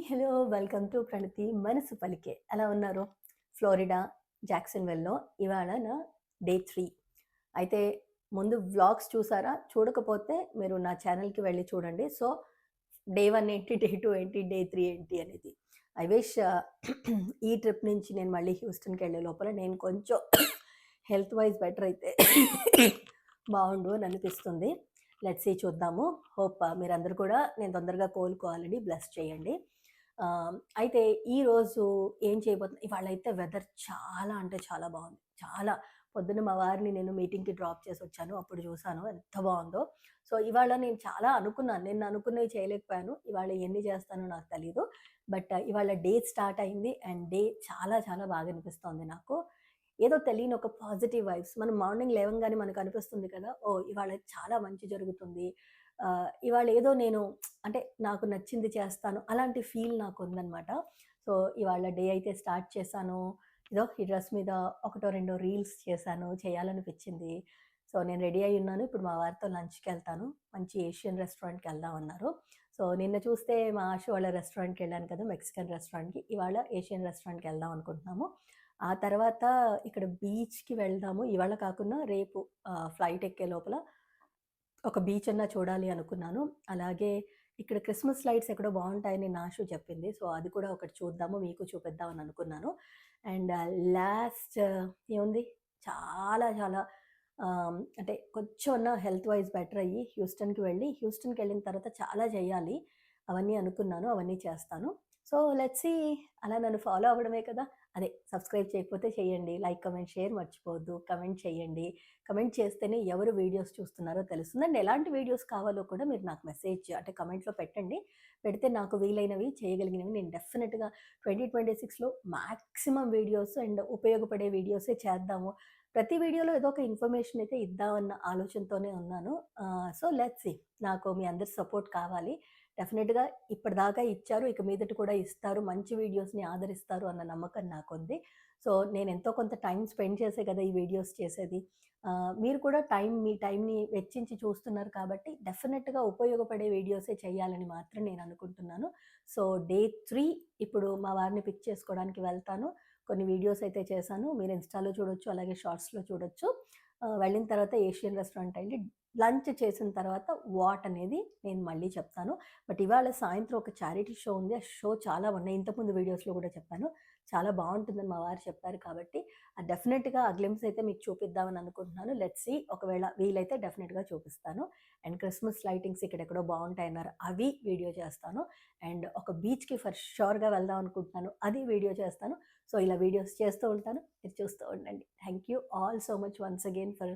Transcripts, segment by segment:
Hello! Welcome to ప్రణతి మనసు పలికే. ఎలా ఉన్నారు? ఫ్లోరిడా జాక్సన్‌విల్‌లో ఇవాళ నా డే 3. అయితే ముందు వ్లాగ్స్ చూసారా? చూడకపోతే మీరు నా ఛానెల్‌కి వెళ్లి చూడండి. సో, డే 1 ఏంటి, డే 2 ఏంటి, డే 3 ఏంటి అనేది. ఐ విష్ ఈ ట్రిప్ నుంచి నేను మళ్ళీ హ్యూస్టన్‌కెళ్ళే లోపల నేను కొంచెం హెల్త్ వైస్ బెటర్ అయితే బావుండు అని అనిపిస్తుంది. లెట్స్ సీ చూద్దాము. హోప్ మీరందరూ కూడా నేను తొందరగా కోలుకోవాలని బ్లెస్ చేయండి. అయితే ఈరోజు ఏం చేయబోతున్నా ఇవాళైతే వెదర్ చాలా అంటే చాలా బాగుంది. చాలా పొద్దున్న మా వారిని నేను మీటింగ్‌కి డ్రాప్ చేసొచ్చాను. అప్పుడు చూసాను ఎంత బావుందో. సో, ఇవాళ నేను చాలా అనుకున్నాను. నిన్న అనుకున్నవి చేయలేకపోయాను. ఇవాళ ఎన్ని చేస్తానో నాకు తెలీదు. బట్ ఇవాళ డే స్టార్ట్ అయింది. అండ్ డే చాలా చాలా బాగా అనిపిస్తోంది నాకు. ఏదో తెలియని ఒక పాజిటివ్ వైబ్స్. మనం మార్నింగ్ లేవంగానే మనకు అనిపిస్తుంది కదా! ఓహ్! ఇవాళ చాలా మంచి జరుగుతుంది. ఇవాళ ఏదో నేను అంటే నాకు నచ్చింది చేస్తాను. అలాంటి ఫీల్ నాకుందనమాట. సో, ఇవాళ డే అయితే స్టార్ట్ చేశాను. ఏదో ఈ డ్రెస్ మీద ఒకటో రెండో రీల్స్ చేశాను. చేయాలనిపించింది. సో, నేను రెడీ అయ్యున్నాను. ఇప్పుడు మా వారితో లంచ్‌కెళ్తాను. మంచి ఏషియన్ రెస్టారెంట్‌కి వెళ్దాం అన్నారు. సో, నిన్న చూస్తే మా ఆషు వాళ్ళ రెస్టారెంట్‌కెళ్ళాను కదా! మెక్సికన్ రెస్టారెంట్‌కి. ఇవాళ ఏషియన్ రెస్టారెంట్‌కి వెళ్దాం అనుకుంటున్నాము. ఆ తర్వాత ఇక్కడ బీచ్‌కి వెళ్దాము. ఇవాళ కాకున్నా రేపు ఫ్లైట్ ఎక్కే లోపల ఒక బీచ్ అన్నా చూడాలి అనుకున్నాను. అలాగే ఇక్కడ క్రిస్మస్ లైట్స్ ఎక్కడో బావుంటాయని నాషు చెప్పింది. సో, అది కూడా ఒకటి చూద్దాము, మీకు చూపిద్దామని అనుకున్నాను. అండ్ లాస్ట్ ఏముంది చాలా చాలా అంటే కొంచెమన్నా హెల్త్ వైస్ బెటర్ అయ్యి హ్యూస్టన్‌కెళ్ళిన తర్వాత చాలా చేయాలి. అవన్నీ అనుకున్నాను. అవన్నీ చేస్తాను. సో, లెట్స్ సీ అలా నన్ను ఫాలో అవ్వడమే కదా! అదే సబ్స్క్రైబ్ చేయకపోతే చేయండి. లైక్, కామెంట్, షేర్ మర్చిపోవద్దు. కమెంట్ చేయండి. కమెంట్ చేస్తేనే ఎవరు వీడియోస్ చూస్తున్నారో తెలుస్తుంది. అండ్ ఎలాంటి వీడియోస్ కావాలో కూడా మీరు నాకు మెసేజ్ అంటే కమెంట్‌లో పెట్టండి. పెడితే నాకు వీలైనవి చేయగలిగినవి నేను డెఫినిట్‌గా 2026లో మాక్సిమం వీడియోస్ అండ్ ఉపయోగపడే వీడియోసే చేద్దాము. ప్రతి వీడియోలో ఏదో ఒక ఇన్ఫర్మేషన్ అయితే ఇద్దామన్న ఆలోచనతోనే ఉన్నాను. So, let's see. నాకు మీ అందరి సపోర్ట్ కావాలి. డెఫినిట్‌గా ఇప్పటిదాకా ఇచ్చారు. ఇక మీదట కూడా ఇస్తారు. మంచి వీడియోస్‌ని ఆదరిస్తారు అన్న నమ్మకం నాకుంది. సో, నేను ఎంతో కొంత టైం స్పెండ్ చేసే కదా ఈ వీడియోస్ చేసేది. మీరు కూడా మీ టైంని వెచ్చించి చూస్తున్నారు కాబట్టి డెఫినిట్‌గా ఉపయోగపడే వీడియోసే చేయాలని మాత్రం నేను అనుకుంటున్నాను. సో, డే 3 ఇప్పుడు మా వారిని పిక్ చేసుకోవడానికి వెళ్తాను. కొన్ని వీడియోస్ అయితే చేశాను. మీరు ఇన్‌స్టాలో చూడొచ్చు. అలాగే షార్ట్స్‌లో చూడొచ్చు. వెళ్ళిన తర్వాత ఏషియన్ రెస్టారెంట్ ఎళ్లి లంచ్ చేసిన తర్వాత వాట్ అనేది నేను మళ్ళీ చెప్తాను. బట్ ఇవాళ సాయంత్రం ఒక చారిటీ షో ఉంది. ఆ షో చాలా ఉన్నాయి. ఇంతకుముందు వీడియోస్‌లో కూడా చెప్పాను. చాలా బావుంటుందని మా వారు చెప్పారు కాబట్టి డెఫినిట్‌గా ఆ గ్లింప్స్ అయితే మీకు చూపిద్దామని అనుకుంటున్నాను. లెట్స్ సీ ఒకవేళ వీలైతే డెఫినిట్‌గా చూపిస్తాను. అండ్ క్రిస్మస్ లైటింగ్స్ ఇక్కడెక్కడో బావుంటాయన్నారు. అవి వీడియో చేస్తాను. అండ్ ఒక బీచ్‌కి ఫర్ ష్యూర్‌గా వెళ్దాం అనుకుంటున్నాను. అది వీడియో చేస్తాను. సో, ఇలా వీడియోస్ చేస్తూ ఉంటాను. మీరు చూస్తూ ఉండండి. Thank you all so much once again for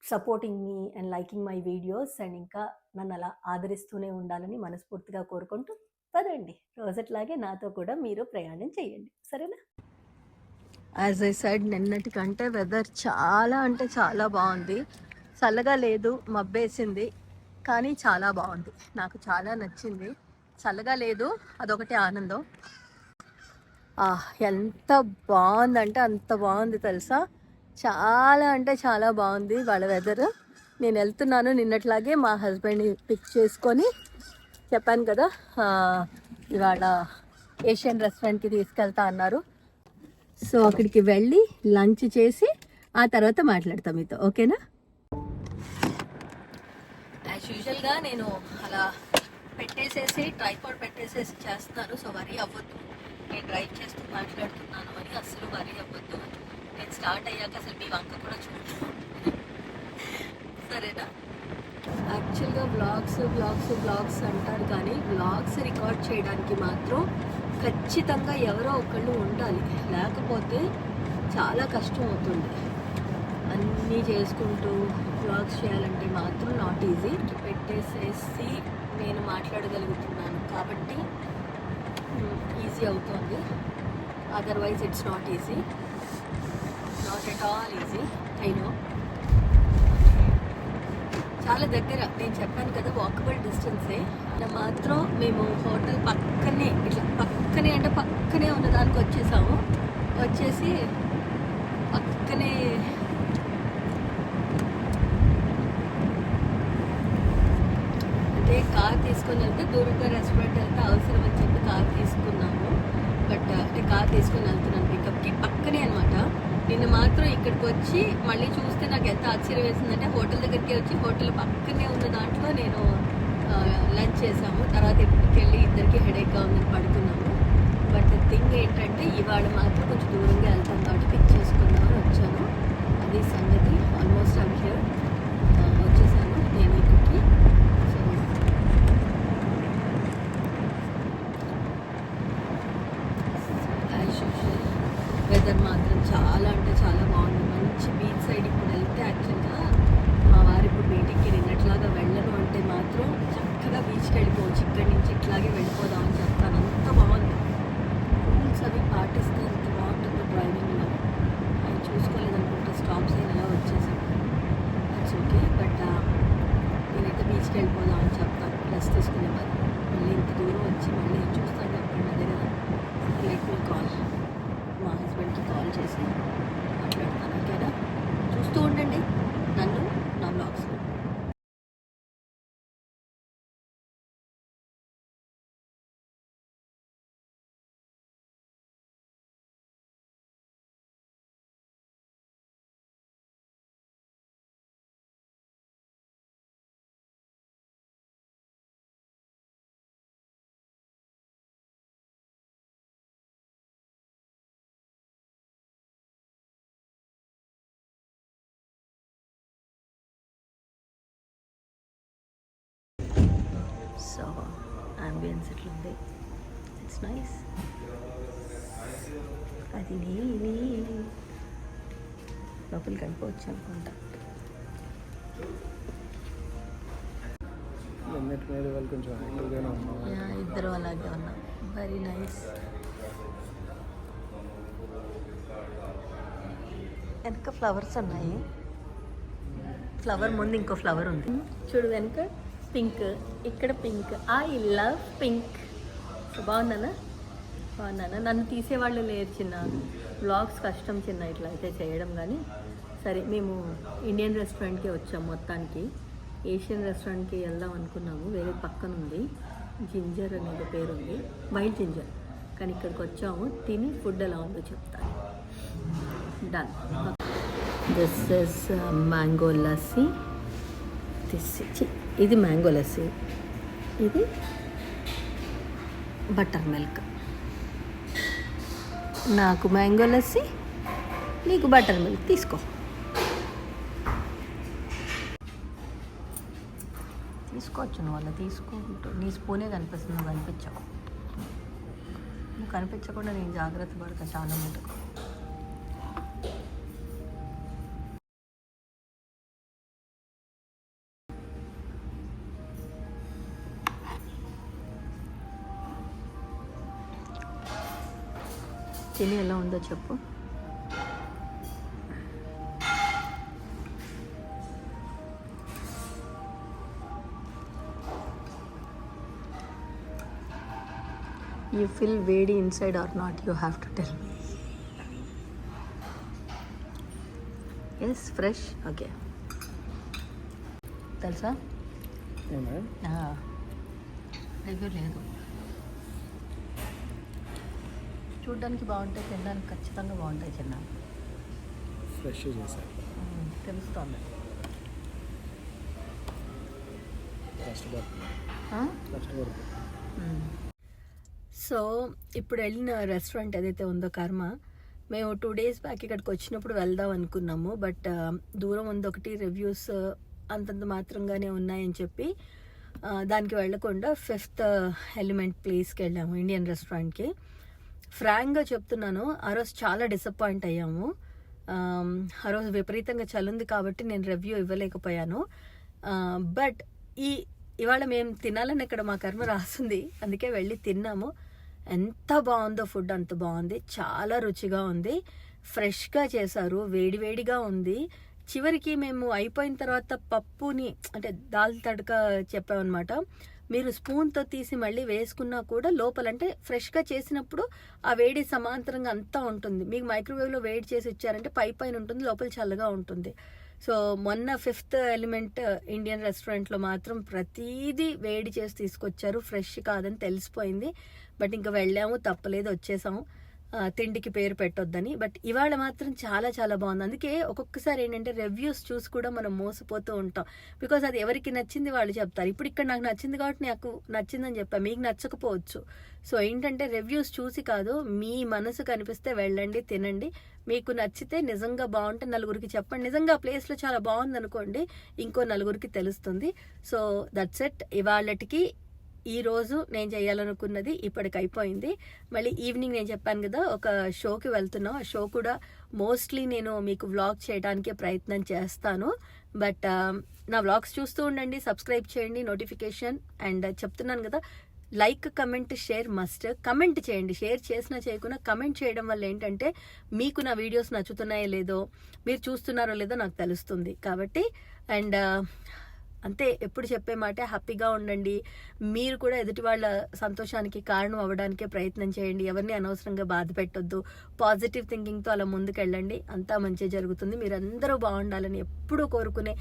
supporting me and liking my videos. And ఇంకా నన్ను అలా ఆదరిస్తూనే ఉండాలని మనస్ఫూర్తిగా కోరుకుంటూ పదండి రోజట్లాగే నాతో కూడా మీరు ప్రయాణం చేయండి. సరేనా? యాజ్ ఐ సెడ్ నిన్నటి కంటే వెదర్ చాలా అంటే చాలా బాగుంది. చల్లగా లేదు, మబ్బేసింది, కానీ చాలా బాగుంది. నాకు చాలా నచ్చింది. చల్లగా లేదు, అదొకటి ఆనందం. ఎంత బాగుందంటే అంత బాగుంది తెలుసా. చాలా అంటే చాలా బాగుంది వాళ్ళ వెదర్. నేను వెళ్తున్నాను నిన్నట్లాగే మా హస్బెండ్ని పిక్ చేసుకొని చెప్పాను కదా ఇవాళ ఏషియన్ రెస్టారెంట్కి తీసుకెళ్తా అన్నారు. సో, అక్కడికి వెళ్ళి లంచ్ చేసి ఆ తర్వాత మాట్లాడతాం మీతో. ఓకేనా? యాజ్ యూజువల్గా నేను అలా పెట్టేసేసి ట్రైపాడ్ పెట్టేసేసి చేస్తున్నాను. సో, వరీ అవ్వద్దు. నేను డ్రైవ్ చేస్తూ మాట్లాడుతున్నాను అని అస్సలు వరీ అవ్వద్దు. నేను స్టార్ట్ అయ్యాక అసలు మీ వంక కూడా చూడదు. సరేనా? యాక్చువల్గా వ్లాగ్స్ అంటారు కానీ వ్లాగ్స్ రికార్డ్ చేయడానికి మాత్రం ఖచ్చితంగా ఎవరో ఒకళ్ళు ఉండాలి. లేకపోతే చాలా కష్టం అవుతుంది. అన్నీ చేసుకుంటూ వ్లాగ్స్ చేయాలంటే మాత్రం నాట్ ఈజీ. పెట్టేసేసి నేను మాట్లాడగలుగుతున్నాను కాబట్టి ఈజీ అవుతుంది. Otherwise it's not easy, not at all easy. I know చాలా దగ్గర, నేను చెప్పాను కదా వాకబుల్ డిస్టెన్సే. అలా మాత్రం మేము హోటల్ పక్కనే ఇట్లా పక్కనే ఉన్నదానికి వచ్చేసాము. వచ్చేసి పక్కనే అంటే కార్ తీసుకొని తీసుకుని వెళ్తే దూరంగా రెస్టారెంట్ వెళ్తే అవసరం అని చెప్పి కార్ తీసుకున్నాము. బట్ అంటే కార్ తీసుకుని వెళ్తున్నాను పికప్కి, పక్కనే అనమాట. నిన్న మాత్రం ఇక్కడికి వచ్చి మళ్ళీ చూస్తే నాకు ఎంత ఆశ్చర్యం వేసిందంటే హోటల్ దగ్గరికి వచ్చి హోటల్ పక్కనే ఉన్న దాంట్లో నేను లంచ్ చేసాము. తర్వాత ఇక్కడికి వెళ్ళి ఇద్దరికి హెడేక్గా ఉందని పడుకున్నాము. బట్ థింగ్ ఏంటంటే ఇవాళ మాత్రం కొంచెం దూరంగా వెళ్తాం కాబట్టి పిక్ చేసుకుందామని వచ్చాను. అది సంగతి. ఆల్మోస్ట్ ఐమ్ హియర్, వచ్చేసాను నేను ఇక్కడికి. సో యాజ్ యూజువల్ వెదర్ మాత్రం చాలా అంటే చాలా బాగుంది. మంచి బీచ్ సైడ్ ఇప్పుడు వెళ్తే యాక్చువల్గా మా వారు ఇప్పుడు బీటింగ్కి నిన్నట్లాగా వెళ్ళను అంటే మాత్రం చక్కగా బీచ్కి వెళ్ళిపోవచ్చు. ఇక్కడి నుంచి ఇట్లాగే వెళ్ళిపోదామని చెప్తాను. అంత బాగుంది. రూల్స్ అవి పాటిస్తే ఎంత బాగుంటుందో డ్రైవింగ్లో. అవి చూసుకోలేదనుకుంటే స్టాప్స్ అయిన ఎలా వచ్చేసాం. It's okay. బట్ నేనైతే బీచ్కి వెళ్ళిపోదామని చెప్తాను డ్రెస్ తీసుకునే వాళ్ళు. మళ్ళీ ఇంత దూరం వచ్చి మళ్ళీ ఏం చూస్తాను చెప్పండి. అదే కదా. లెట్ మీ కాల్, మా హస్బెండ్కి కాల్ చేసి మాట్లాడతాను. ఓకేనా? చూస్తూ ఉండండి నన్ను, నా బ్లాగ్స్. సో అంబియన్స్ ఇట్లుంది. It's nice. అది లోపలికి వెళ్ళిపోవచ్చు అనుకుంటా. ఇద్దరు అలాగే ఉన్నాం. Very nice. వెనక ఫ్లవర్స్ ఉన్నాయి. ఫ్లవర్ ముందు ఇంకో ఫ్లవర్ ఉంది చూడు. వెనక పింక్, ఇక్కడ పింక్. I love pink. బాగున్నానా? నన్ను తీసేవాళ్ళు లేరు చిన్న. వ్లాగ్స్ కష్టం చిన్న ఇట్లా అయితే చేయడం. కానీ సరే, మేము ఇండియన్ రెస్టారెంట్కి వచ్చాము. మొత్తానికి ఏషియన్ రెస్టారెంట్కి వెళ్దాం అనుకున్నాము. వేరే పక్కన ఉంది, జింజర్ అనేది పేరు ఉంది, వైల్డ్ జింజర్. కానీ ఇక్కడికి వచ్చాము. తిని ఫుడ్ ఎలా ఉందో చెప్తాను. Done. This is mango lassi. ఇది మ్యాంగో లస్సీ, ఇది బటర్ మిల్క్. నాకు మ్యాంగో లస్సీ, నీకు బటర్ మిల్క్. తీసుకో. తీసుకోవచ్చు నువ్వు అలా తీసుకుంటూ. నీ స్పూనే కనిపిస్తుంది, నువ్వు కనిపించవు. నువ్వు కనిపించకుండా నేను జాగ్రత్త పడతా చాలా మటుకు. తిని ఎలా ఉందో చెప్పు. You feel వేడి inside or not? You have to tell me. Yes, fresh. Okay. తెలుసా? రివ్యూ లేదు. చూడ్డానికి బాగుంటాయి, తినడానికి ఖచ్చితంగా బాగుంటాయి చిన్న. ఫ్రెష్ చేశారు, తెలుస్తుంది. సో ఇప్పుడు వెళ్ళిన రెస్టారెంట్ ఏదైతే ఉందో కర్మ, మేము 2 days బ్యాక్ ఇక్కడికి వచ్చినప్పుడు వెళ్దాం అనుకున్నాము. బట్ దూరం ఉంది ఒకటి, రివ్యూస్ అంతంత మాత్రంగానే ఉన్నాయని చెప్పి దానికి వెళ్ళకుండా 5th ఎలిమెంట్ ప్లేస్కి వెళ్ళాము, ఇండియన్ రెస్టారెంట్కి. ఫ్రాంక్గా చెప్తున్నాను, ఆ రోజు చాలా డిసప్పాయింట్ అయ్యాము. ఆ రోజు విపరీతంగా చలుంది కాబట్టి నేను రివ్యూ ఇవ్వలేకపోయాను. బట్ ఇవాళ మేము తినాలని ఇక్కడ మా కర్మ రాస్తుంది, అందుకే వెళ్ళి తిన్నాము. ఎంత బాగుందో ఫుడ్, అంత బాగుంది, చాలా రుచిగా ఉంది, ఫ్రెష్గా చేశారు, వేడివేడిగా ఉంది. చివరికి మేము అయిపోయిన తర్వాత పప్పుని అంటే దాల్ తడక చెప్పామన్నమాట. మీరు స్పూన్తో తీసి మళ్ళీ వేసుకున్నా కూడా లోపల అంటే ఫ్రెష్గా చేసినప్పుడు ఆ వేడి సమాంతరంగా అంతా ఉంటుంది. మీకు మైక్రోవేవ్లో వేడి చేసి ఇచ్చారంటే పైన ఉంటుంది, లోపల చల్లగా ఉంటుంది. సో మొన్న 5th ఎలిమెంట్ ఇండియన్ రెస్టారెంట్లో మాత్రం ప్రతీదీ వేడి చేసి తీసుకొచ్చారు, ఫ్రెష్ కాదని తెలిసిపోయింది. బట్ ఇంకా వెళ్ళాము, తప్పలేదు, వచ్చేసాము. తిండికి పేరు పెట్టొద్దని. బట్ ఇవాళ మాత్రం చాలా చాలా బాగుంది. అందుకే ఒక్కొక్కసారి ఏంటంటే రివ్యూస్ చూసి కూడా మనం మోసపోతూ ఉంటాం. బికాజ్ అది ఎవరికి నచ్చింది వాళ్ళు చెప్తారు. ఇప్పుడు ఇక్కడ నాకు నచ్చింది కాబట్టి నాకు నచ్చిందని చెప్పాను, మీకు నచ్చకపోవచ్చు. సో ఏంటంటే రివ్యూస్ చూసి కాదు, మీ మనసు కనిపిస్తే వెళ్ళండి, తినండి. మీకు నచ్చితే నిజంగా బాగుంటే నలుగురికి చెప్పండి. నిజంగా ఆ ప్లేస్లో చాలా బాగుంది అనుకోండి, ఇంకో నలుగురికి తెలుస్తుంది. So that's it. ఇవాళకి ఈ రోజు నేను చేయాలనుకున్నది ఇప్పటికి అయిపోయింది. మళ్ళీ ఈవినింగ్ నేను చెప్పాను కదా ఒక షోకి వెళ్తున్నాం. ఆ షో కూడా మోస్ట్లీ నేను మీకు వ్లాగ్ చేయడానికే ప్రయత్నం చేస్తాను. బట్ నా వ్లాగ్స్ చూస్తూ ఉండండి, సబ్స్క్రైబ్ చేయండి, నోటిఫికేషన్. అండ్ చెప్తున్నాను కదా, like, comment, share must. Comment చేయండి, షేర్ చేసినా చేయకుండా కమెంట్ చేయడం వల్ల ఏంటంటే మీకు నా వీడియోస్ నచ్చుతున్నాయో లేదో, మీరు చూస్తున్నారో లేదో నాకు తెలుస్తుంది. కాబట్టి అండ్ అంతే, ఎప్పుడు చెప్పే మాట హ్యాపీగా ఉండండి. మీరు కూడా ఎదుటి వాళ్ళ సంతోషానికి కారణం అవ్వడానికే ప్రయత్నం చేయండి. ఎవరిని అనవసరంగా బాధ పెట్టొద్దు. పాజిటివ్ థింకింగ్తో అలా ముందుకెళ్ళండి, అంతా మంచి జరుగుతుంది. మీరందరూ బాగుండాలని ఎప్పుడూ కోరుకునే,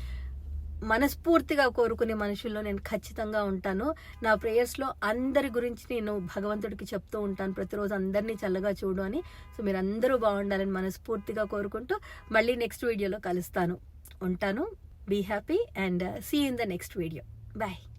మనస్ఫూర్తిగా కోరుకునే మనుషుల్లో నేను ఖచ్చితంగా ఉంటాను. నా ప్రేయర్స్లో అందరి గురించి నేను భగవంతుడికి చెప్తూ ఉంటాను ప్రతిరోజు, అందరినీ చల్లగా చూడు అని. సో మీరందరూ బాగుండాలని మనస్ఫూర్తిగా కోరుకుంటూ మళ్ళీ నెక్స్ట్ వీడియోలో కలుస్తాను. ఉంటాను. Be happy and see you in the next video. Bye.